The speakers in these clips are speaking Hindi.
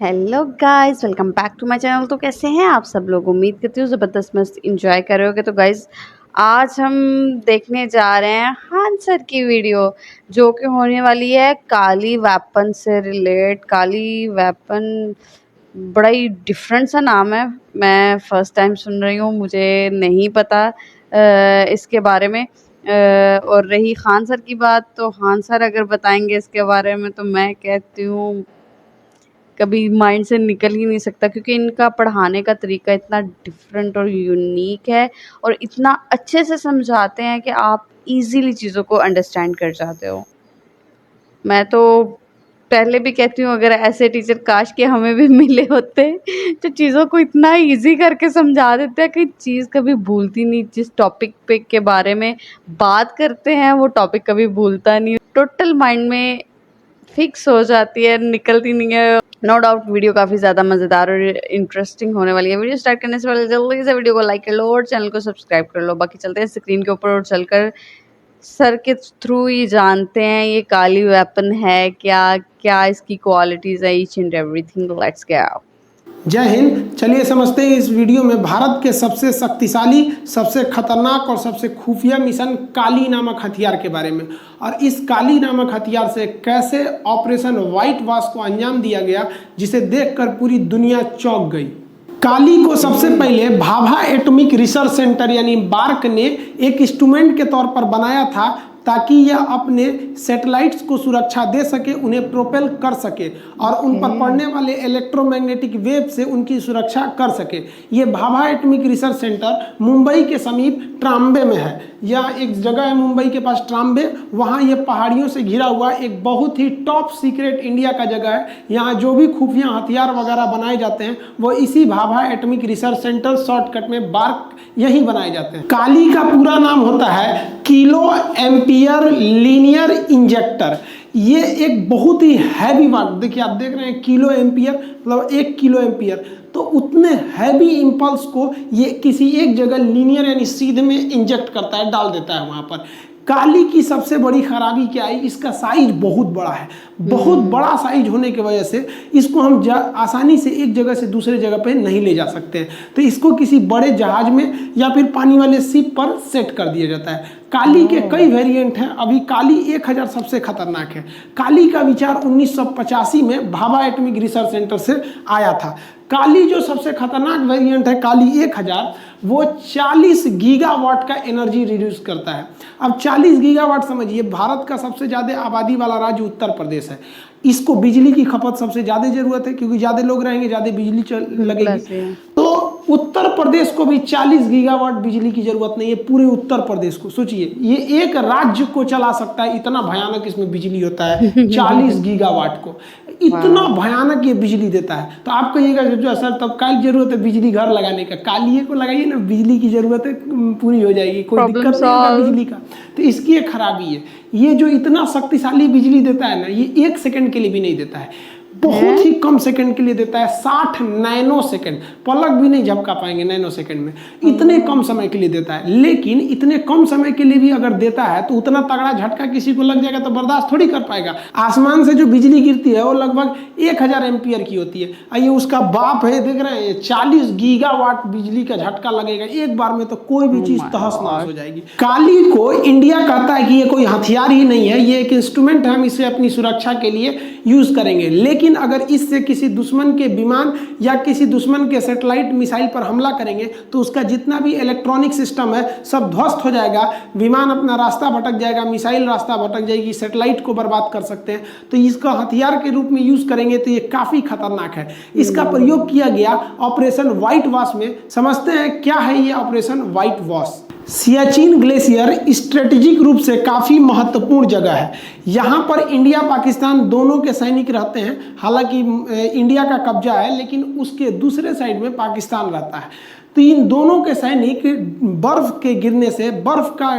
Hello guys, welcome back to my channel. तो कैसे हैं आप सब लोग? उम्मीद करती हूँ ज़बरदस्त मस्त इंजॉय कर रहे होगे। तो गाइस, आज हम देखने जा रहे हैं हान सर की वीडियो, जो कि होने वाली है काली वेपन से रिलेट। काली वेपन बड़ा ही डिफरेंट सा नाम है, मैं फर्स्ट टाइम सुन रही हूँ, मुझे नहीं पता इसके बारे में। और रही खान सर की बात, तो खान सर अगर बताएंगे इसके बारे में तो मैं कहती हूँ कभी माइंड से निकल ही नहीं सकता, क्योंकि इनका पढ़ाने का तरीका इतना डिफरेंट और यूनिक है और इतना अच्छे से समझाते हैं कि आप इजीली चीज़ों को अंडरस्टैंड कर जाते हो। मैं तो पहले भी कहती हूँ, अगर ऐसे टीचर काश के हमें भी मिले होते तो चीज़ों को इतना इजी करके समझा देते हैं कि चीज़ कभी भूलती नहीं। जिस टॉपिक पे के बारे में बात करते हैं वो टॉपिक कभी भूलता नहीं, टोटल माइंड में फिक्स हो जाती है, निकलती नहीं है। नो डाउट वीडियो काफ़ी ज़्यादा मज़ेदार और इंटरेस्टिंग होने वाली है। वीडियो स्टार्ट करने से पहले जल्दी से वीडियो को लाइक कर लो और चैनल को सब्सक्राइब कर लो। बाकी चलते हैं स्क्रीन के ऊपर और चलकर सर के थ्रू ही जानते हैं ये काली वेपन है क्या, क्या इसकी क्वालिटीज़ है, each and everything. Let's go. जय हिंद। चलिए समझते हैं इस वीडियो में भारत के सबसे शक्तिशाली, सबसे खतरनाक और सबसे खुफिया मिशन काली नामक हथियार के बारे में, और इस काली नामक हथियार से कैसे ऑपरेशन व्हाइट वॉश को अंजाम दिया गया, जिसे देखकर पूरी दुनिया चौंक गई। काली को सबसे पहले भाभा एटॉमिक रिसर्च सेंटर यानी बार्क ने एक इंस्ट्रूमेंट के तौर पर बनाया था, ताकि यह अपने सैटेलाइट्स को सुरक्षा दे सके, उन्हें प्रोपेल कर सके और उन पर पड़ने वाले इलेक्ट्रोमैग्नेटिक वेव से उनकी सुरक्षा कर सके। ये Bhabha atomic research centre Mumbai के समीप ट्राम्बे में है। यह एक जगह है मुंबई के पास ट्राम्बे, वहाँ ये पहाड़ियों से घिरा हुआ एक बहुत ही टॉप सीक्रेट इंडिया का जगह है। यहाँ जो भी खुफिया हथियार वगैरह बनाए जाते हैं वो इसी Bhabha atomic research centre, shortcut में बार्क, यही बनाए जाते हैं। काली का पूरा नाम होता है किलो एम्पियर लीनियर इंजेक्टर। ये एक बहुत ही हैवी वर्क, देखिए आप देख रहे हैं किलो एम्पियर मतलब 1 किलो एम्पियर, तो उतने हैवी इंपल्स को ये किसी एक जगह लीनियर यानी सीधे में इंजेक्ट करता है, डाल देता है वहां पर। काली की सबसे बड़ी खराबी क्या है, इसका साइज बहुत बड़ा है। बहुत बड़ा साइज होने की वजह से इसको हम आसानी से एक जगह से दूसरे जगह पे नहीं ले जा सकते हैं, तो इसको किसी बड़े जहाज में या फिर पानी वाले शिप पर सेट कर दिया जाता है। काली के कई वेरिएंट हैं, अभी काली 1000 सबसे खतरनाक है। काली का विचार 1985 में भाभा एटॉमिक रिसर्च सेंटर से आया था। काली जो सबसे खतरनाक वेरिएंट है काली 1000, वो 40 गीगावाट का एनर्जी रिड्यूस करता है। अब 40 गीगावाट समझिए, भारत का सबसे ज़्यादा आबादी वाला राज्य उत्तर प्रदेश है। इसको बिजली की खपत सबसे ज़्यादा जरूरत है, क्योंकि ज़्यादा लोग रहेंगे ज़्यादा बिजली लगेगी। तो उत्तर प्रदेश को भी 40 गीगावाट बिजली की जरूरत नहीं है। पूरे उत्तर प्रदेश को सोचिए, ये एक राज्य को चला सकता है, इतना भयानक इसमें बिजली होता है। 40 गीगावाट को इतना भयानक ये बिजली देता है। तो आप कहिएगा जो सर तब क्या जरूरत है बिजली घर लगाने का, कालिए को लगाइए ना, बिजली की जरूरत है पूरी हो जाएगी, कोई दिक्कत नहीं होगा बिजली का। तो इसकी एक खराबी है, ये जो इतना शक्तिशाली बिजली देता है ना, ये 1 सेकंड के लिए भी नहीं देता है, बहुत ही कम सेकंड के लिए देता है। 60 नैनो सेकंड, पलक भी नहीं झपका पाएंगे नैनो सेकंड में, इतने कम समय के लिए देता है। लेकिन इतने कम समय के लिए भी अगर देता है तो उतना तगड़ा झटका किसी को लग जाएगा तो बर्दाश्त थोड़ी कर पाएगा। आसमान से जो बिजली गिरती है वो लगभग 1000 एम्पियर की होती है। आइए उसका बाप है, देख रहे हैं 40 गीगावाट बिजली का झटका लगेगा एक बार में, तो कोई भी चीज तहस नहस हो जाएगी। काली को इंडिया कहता है कि ये कोई हथियार ही नहीं है, ये एक इंस्ट्रूमेंट है, हम इसे अपनी सुरक्षा के लिए यूज करेंगे। लेकिन अगर इससे किसी दुश्मन के विमान या किसी दुश्मन के सैटेलाइट मिसाइल पर हमला करेंगे तो उसका जितना भी इलेक्ट्रॉनिक सिस्टम है सब ध्वस्त हो जाएगा, विमान अपना रास्ता भटक जाएगा, मिसाइल रास्ता भटक जाएगी, सैटेलाइट को बर्बाद कर सकते हैं। तो इसका हथियार के रूप में यूज करेंगे तो ये काफी खतरनाक है। इसका प्रयोग किया गया ऑपरेशन व्हाइट वॉश में। समझते हैं क्या है ये operation white wash. Siachen glacier strategic रूप से काफ़ी महत्वपूर्ण जगह है। यहाँ पर इंडिया पाकिस्तान दोनों के सैनिक रहते हैं। हालांकि इंडिया का कब्जा है, लेकिन उसके दूसरे साइड में पाकिस्तान रहता है। तो इन दोनों के सैनिक बर्फ के गिरने से, बर्फ का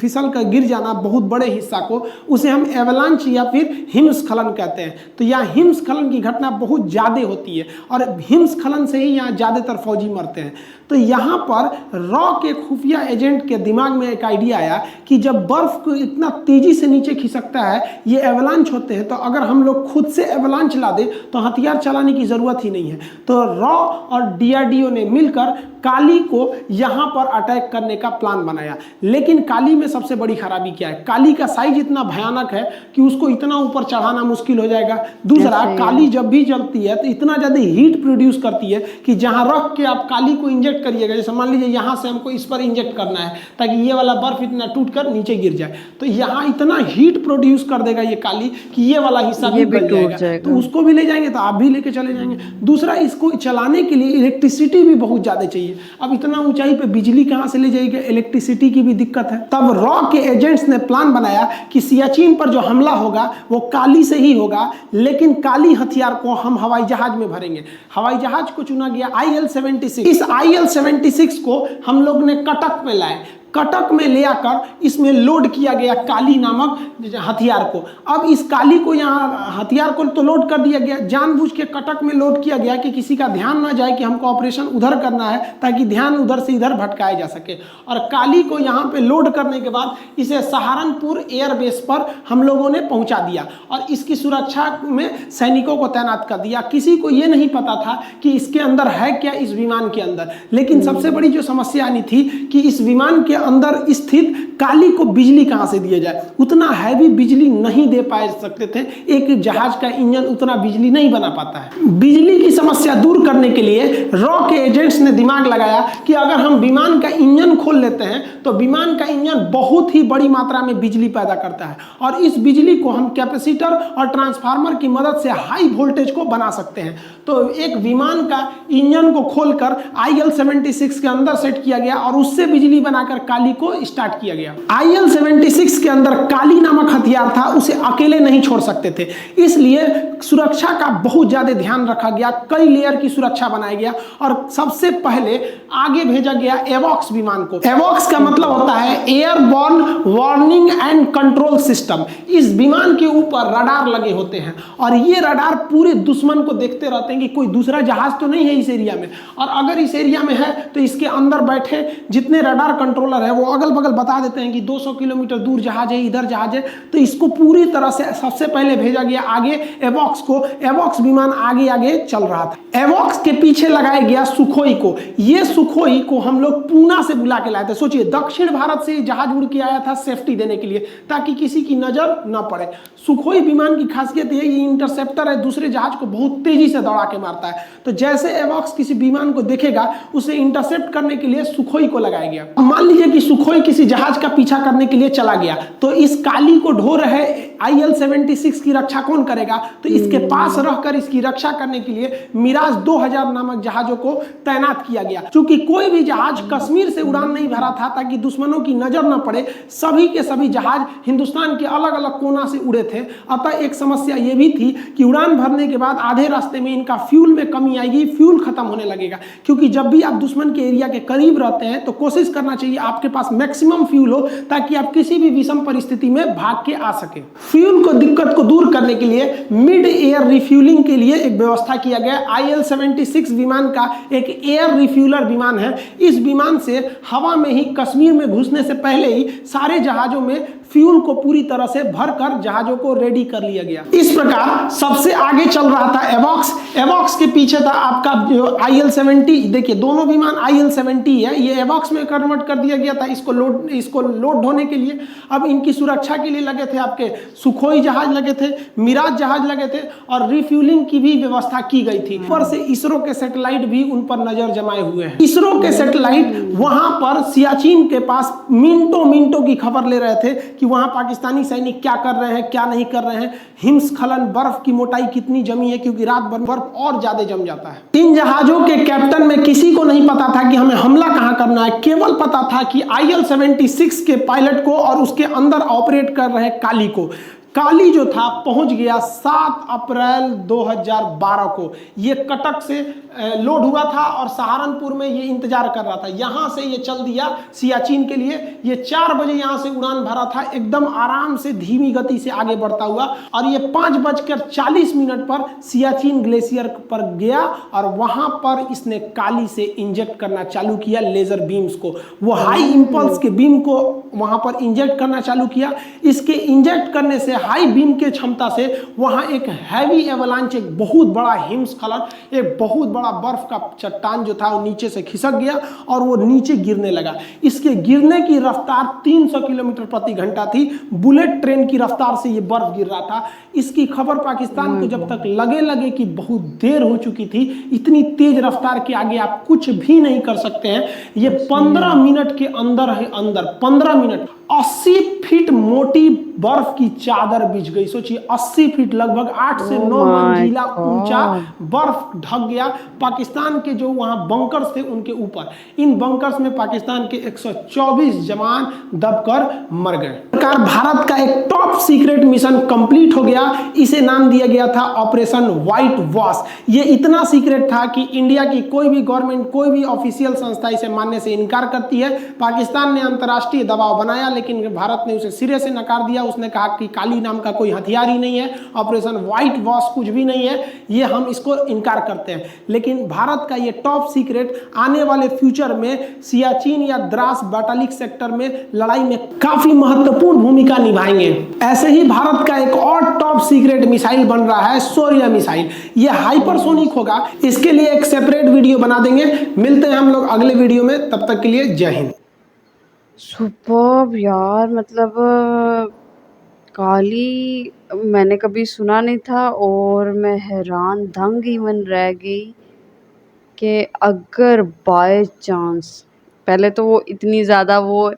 फिसल कर गिर जाना बहुत बड़े हिस्सा को, उसे हम एवलांच या फिर हिमस्खलन कहते हैं। तो यहाँ हिमस्खलन की घटना बहुत ज़्यादा होती है और हिमस्खलन से ही यहाँ ज़्यादातर फौजी मरते हैं। तो यहाँ पर रॉ के खुफिया एजेंट के दिमाग में एक आइडिया आया कि जब बर्फ को इतना तेजी से नीचे खिसकता है, ये एवलांच होते हैं, तो अगर हम लोग खुद से एवलांच ला दे तो हथियार चलाने की जरूरत ही नहीं है। तो रॉ और डीआरडीओ ने मिलकर काली को यहाँ पर अटैक करने का प्लान बनाया। लेकिन काली में सबसे बड़ी खराबी क्या है? काली का साइज इतना भयानक है कि उसको इतना ऊपर चढ़ाना मुश्किल हो जाएगा। दूसरा, काली जब भी जलती है तो इतना ज़्यादा हीट प्रोड्यूस करती है कि जहाँ रख के आप काली को इंजेक्ट करिएगा, जैसे मान लीजिए यहाँ से हमको इस पर इंजेक्ट करना है ताकि ये वाला बर्फ इतना टूट कर नीचे गिर जाए, तो यहाँ इतना हीट प्रोड्यूस कर देगा ये काली कि ये वाला हिस्सा भी गल जाएगा। तो उसको भी ले जाएंगे तो आप भी लेके चले जाएंगे। दूसरा, इसको चलाने के लिए इलेक्ट्रिसिटी भी बहुत ज़्यादा चाहिए। अब इतना ऊंचाई पे बिजली कहां से ले जाएगी? इलेक्ट्रिसिटी की भी दिक्कत है। तब रॉ के एजेंट्स ने प्लान बनाया कि सियाचिन पर जो हमला होगा वो काली से ही होगा, लेकिन काली हथियार को हम हवाई जहाज में भरेंगे। हवाई जहाज को चुना गया IL-76। इस IL-76 को हम लोग ने कटक में लाए। कटक में ले आकर इसमें लोड किया गया काली नामक हथियार को। अब इस काली को यहाँ हथियार को तो लोड कर दिया गया, जानबूझ के कटक में लोड किया गया कि किसी का ध्यान ना जाए कि हमको ऑपरेशन उधर करना है, ताकि ध्यान उधर से इधर भटकाया जा सके। और काली को यहाँ पे लोड करने के बाद इसे सहारनपुर एयरबेस पर हम लोगों ने पहुँचा दिया और इसकी सुरक्षा में सैनिकों को तैनात कर दिया। किसी को ये नहीं पता था कि इसके अंदर है क्या, इस विमान के अंदर। लेकिन सबसे बड़ी जो समस्या आनी थी कि इस विमान के अंदर स्थित काली को बिजली कहां से दिया जाए। उतना हैवी बिजली नहीं दे पाए सकते थे, एक जहाज का इंजन उतना बिजली नहीं बना पाता है। बिजली की समस्या दूर करने के लिए रॉ के एजेंट्स ने दिमाग लगाया कि अगर हम विमान का इंजन खोल लेते हैं तो विमान का इंजन बहुत ही बड़ी मात्रा में बिजली पैदा करता है और इस बिजली को हम कैपेसिटर और ट्रांसफार्मर की मदद से हाई वोल्टेज को बना सकते हैं। तो एक विमान का इंजन को खोलकर IL-76 के अंदर सेट किया गया और उससे बिजली बनाकर काली को स्टार्ट किया गया। IL-76 के अंदर काली नामक हथियार था, उसे अकेले नहीं छोड़ सकते थे, इसलिए सुरक्षा का बहुत ज्यादा ध्यान रखा गया। कई लेयर की सुरक्षा बनाया गया और सबसे पहले आगे भेजा गया एवॉक्स विमान को। एवॉक्स का मतलब होता है airborne warning and control system. इस विमान के ऊपर रडार लगे होते हैं और ये रडार पूरे दुश्मन को देखते रहते हैं कि कोई दूसरा जहाज तो नहीं है इस एरिया में, और अगर इस एरिया में है तो इसके अंदर बैठे जितने रडार कंट्रोलर है वो अगल बगल बता देते हैं कि 200 किलोमीटर दूर जहाज है, इधर जहाज है। तो इसको पूरी तरह से सबसे पहले भेजा गया आगे एवॉक्स को। एवॉक्स विमान आगे आगे चल रहा था। एवॉक्स के पीछे लगाया गया सुखोई को। ये सुखोई को हम लोग पूना से बुला के लाए थे। सोचिए, दक्षिण भारत से जहाज उड़ के आया था सेफ्टी देने के लिए, ताकि किसी की नजर न पड़े। सुखोई विमान की खासियत ये इंटरसेप्टर है, दूसरे जहाज को बहुत तेजी से दौड़ा के मारता है। तो जैसे एवॉक्स किसी विमान को देखेगा उसे इंटरसेप्ट करने के लिए सुखोई को लगाया गया। मान लीजिए कि सुखोई किसी जहाज का पीछा करने के लिए चला गया, तो इस काली को ढो रहे IL-76 की रक्षा कौन करेगा? तो इसके पास रहकर इसकी रक्षा करने के लिए मिराज 2000 नामक जहाजों को तैनात किया गया। क्योंकि कोई भी जहाज कश्मीर से उड़ान नहीं भरा था ताकि दुश्मनों की नजर न पड़े, सभी के सभी जहाज हिंदुस्तान के अलग अलग कोना से उड़े थे। अतः एक समस्या यह भी थी कि उड़ान भरने के बाद आधे रास्ते में इनका फ्यूल में कमी आएगी, फ्यूल खत्म होने लगेगा। क्योंकि जब भी आप दुश्मन के एरिया के करीब रहते हैं तो कोशिश करना चाहिए आपके पास मैक्सिमम फ्यूल हो, ताकि आप किसी भी विषम परिस्थिति में भाग के आ सके। फ्यूल को दिक्कत को दूर करने के लिए मिड एयर रिफ्यूलिंग के लिए एक व्यवस्था किया गया। IL-76 विमान का एक एयर रिफ्यूलर विमान है। इस विमान से हवा में ही कश्मीर में घुसने से पहले ही सारे जहाजों में फ्यूल को पूरी तरह से भरकर जहाजों को रेडी कर लिया गया। इस प्रकार सबसे आगे चल रहा था एवॉक्स। एवॉक्स के पीछे था आपका जो IL-70। देखिए, दोनों विमान IL-70 है, ये एवॉक्स में कन्वर्ट कर दिया गया था इसको लोड होने के लिए। अब इनकी सुरक्षा के लिए लगे थे आपके सुखोई जहाज लगे थे, मिराज जहाज लगे थे और रिफ्यूलिंग की भी व्यवस्था की गई थी। ऊपर से इसरो के सैटेलाइट भी उन पर नजर जमाए हुए हैं। इसरो के सैटेलाइट वहां पर सियाचिन के पास मिनटों की खबर ले रहे थे कि वहां पाकिस्तानी सैनिक क्या कर रहे हैं, क्या नहीं कर रहे हैं, हिमस्खलन, बर्फ की मोटाई कितनी जमी है, क्योंकि रात भर बर्फ और ज्यादा जम जाता है। इन जहाजों के कैप्टन में किसी को नहीं पता था कि हमें हमला कहां करना है, केवल पता था कि IL-76 के पायलट को और उसके अंदर ऑपरेट कर रहे काली को। काली जो था पहुंच गया 7 अप्रैल 2012 को। ये कटक से लोड हुआ था और सहारनपुर में ये इंतजार कर रहा था। यहां से ये चल दिया सियाचिन के लिए। ये 4 बजे यहां से उड़ान भरा था, एकदम आराम से धीमी गति से आगे बढ़ता हुआ, और ये 5:40 पर सियाचिन ग्लेशियर पर गया और वहां पर इसने काली से इंजेक्ट करना चालू किया लेजर बीम्स को। वो हाई इंपल्स के बीम को वहां पर इंजेक्ट करना चालू किया। इसके इंजेक्ट करने से हाई बीम के क्षमता से वहां एक हैवी एवलांच, एक बहुत बड़ा हिमस्खलन, एक बहुत बड़ा बर्फ का चट्टान जो था वो नीचे से खिसक गया और वो नीचे गिरने लगा। इसके गिरने की रफ्तार 300 किलोमीटर प्रति घंटा थी। बुलेट ट्रेन की रफ्तार से ये बर्फ गिर रहा था। इसकी खबर पाकिस्तान को जब तक लगे कि बहुत देर हो चुकी थी, इतनी तेज रफ्तार के आगे आप कुछ भी नहीं कर सकते हैं, ये 15 मिनट के अंदर 15 मिनट 80 फीट मोटी बर्फ की चादर बिछ गई। सोचिए 80 फीट, लगभग 8 से 9 मंजिला ऊंचा बर्फ ढक गया पाकिस्तान के जो वहां बंकर्स थे उनके ऊपर। इन बंकर्स में पाकिस्तान के 124 जवान दबकर मर गए। सरकार भारत का एक टॉप सीक्रेट मिशन कंप्लीट हो गया। इसे नाम दिया गया था ऑपरेशन व्हाइट वॉश। ये इतना सीक्रेट था कि इंडिया की कोई भी गवर्नमेंट, कोई भी ऑफिशियल संस्था इसे मानने से इनकार करती है। पाकिस्तान ने अंतर्राष्ट्रीय दबाव बनाया लेकिन भारत ने उसे सिरे से नकार दिया। उसने कहा कि काली नाम का कोई हथियार ही नहीं है, ऑपरेशन व्हाइट वॉश कुछ भी नहीं है, ये हम इसको इनकार करते हैं। लेकिन भारत का ये टॉप सीक्रेट आने वाले फ्यूचर में सियाचिन या द्रास बैटालिक सेक्टर में लड़ाई में काफी महत्वपूर्ण भूमिका निभाएंगे। ऐसे ही भारत का एक और टॉप सीक्रेट मिसाइल बन रहा है, शौर्य मिसाइल। ये हाइपरसोनिक होगा। इसके लिए एक सेपरेट वीडियो बना देंगे। मिलते हैं हम लोग अगले वीडियो में, तब तक के लिए जय हिंद। सुपर्ब यार, मतलब काली मैंने कभी सुना नहीं था और मैं हैरान दंग इवन रह गई कि अगर बाय चांस, पहले तो वो इतनी ज़्यादा वो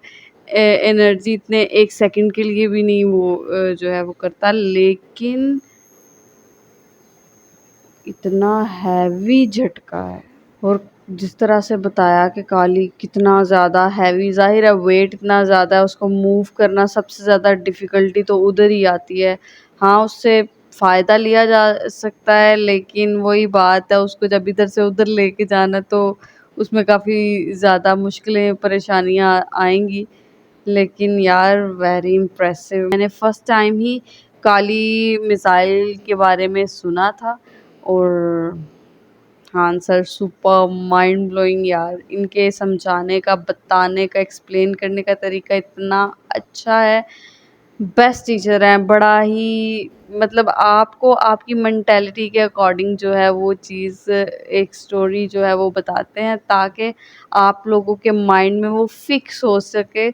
एनर्जी इतने 1 सेकंड के लिए भी नहीं वो जो है वो करता, लेकिन इतना हैवी झटका है। और जिस तरह से बताया कि काली कितना ज़्यादा हैवी, ज़ाहिर है वेट इतना ज़्यादा है, उसको मूव करना सबसे ज़्यादा डिफ़िकल्टी तो उधर ही आती है। हाँ, उससे फ़ायदा लिया जा सकता है लेकिन वही बात है, उसको जब इधर से उधर लेके जाना तो उसमें काफ़ी ज़्यादा मुश्किलें, परेशानियाँ आएँगी। लेकिन यार वेरी इम्प्रेसिव। मैंने फ़र्स्ट टाइम ही काली मिसाइल के बारे में सुना था और हाँ सर, सुपर माइंड ब्लोइंग यार। इनके समझाने का, बताने का, एक्सप्लेन करने का तरीका इतना अच्छा है। बेस्ट टीचर हैं, बड़ा ही मतलब आपको आपकी मेंटालिटी के अकॉर्डिंग जो है वो चीज़, एक स्टोरी जो है वो बताते हैं ताकि आप लोगों के माइंड में वो फिक्स हो सके।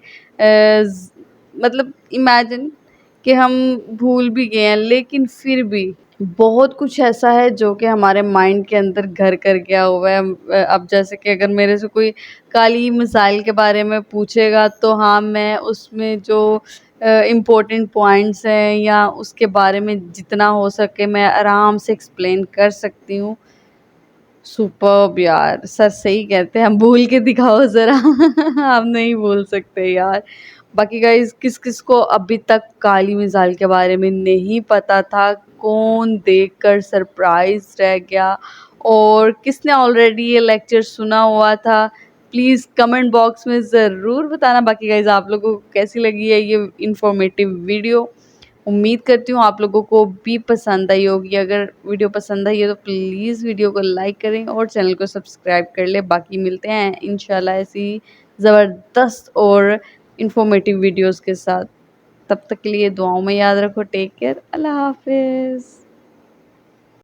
मतलब इमेजिन कि हम भूल भी गए हैं लेकिन फिर भी बहुत कुछ ऐसा है जो कि हमारे माइंड के अंदर घर कर गया हुआ है। अब जैसे कि अगर मेरे से कोई काली मिसाइल के बारे में पूछेगा तो हाँ, मैं उसमें जो इम्पोर्टेंट पॉइंट्स हैं या उसके बारे में जितना हो सके मैं आराम से एक्सप्लेन कर सकती हूँ। सुपर्ब यार, सर सही कहते हैं, हम भूल के दिखाओ ज़रा। हम नहीं भूल सकते यार। बाकी गाइस, किस किस को अभी तक काली मिसाइल के बारे में नहीं पता था, कौन देखकर सरप्राइज रह गया और किसने ऑलरेडी ये लेक्चर सुना हुआ था, प्लीज़ कमेंट बॉक्स में ज़रूर बताना। बाकी गाइस, आप लोगों को कैसी लगी है ये इन्फॉर्मेटिव वीडियो? उम्मीद करती हूँ आप लोगों को भी पसंद आई होगी। अगर वीडियो पसंद आई है तो प्लीज़ वीडियो को लाइक करें और चैनल को सब्सक्राइब कर लें। बाकी मिलते हैं इंशाल्लाह ऐसी ज़बरदस्त और इन्फॉर्मेटिव वीडियोस के साथ। तब तक के लिए दुआओं में याद रखो। टेक केयर, अल्लाह हाफिज़।